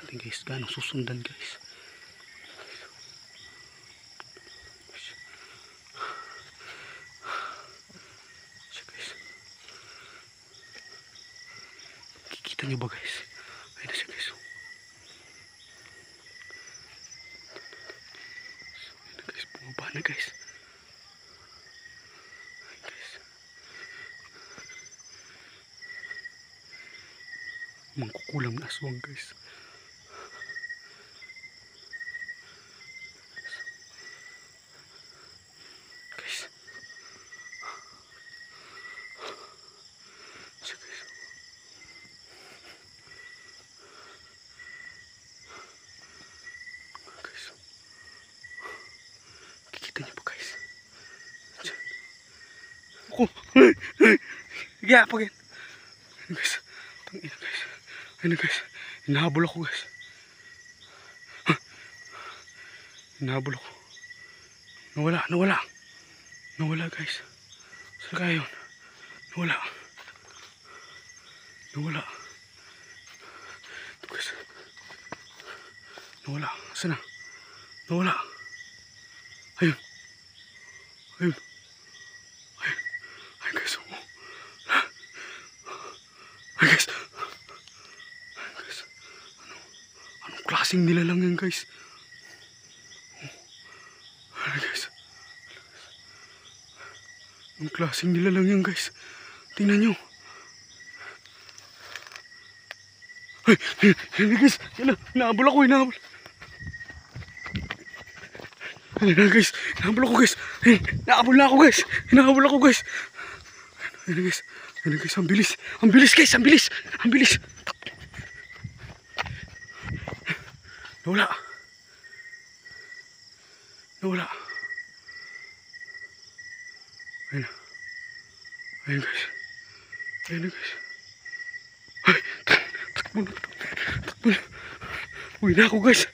natin guys. Ganong susundan guys. Siya guys. Kikita nyo ba guys? Ayun na siya guys. So, ayun na guys. Bumaba na guys. Ayun guys. Mangkukulam na aswang guys. Kaya pa guys. Tangina guys. Ayun guys. Hinahabol ako guys. Hinahabol ako. Nawala guys. Saan kaya yun? Nawala. Ito guys. Nawala. Saan na? Nawala. Ayun guys. Anong klaseng nilalang yan guys? Anong klaseng nilalang yan guys? Tingnan nyo. Ay guys. Hinahabol ako. Hinahabol ako guys. Hinahabol ako guys. Ayun guys. Ang bilis guys. Ang bilis. Nawala. Ayun guys. Ay, takbo na. Uwi na ako guys.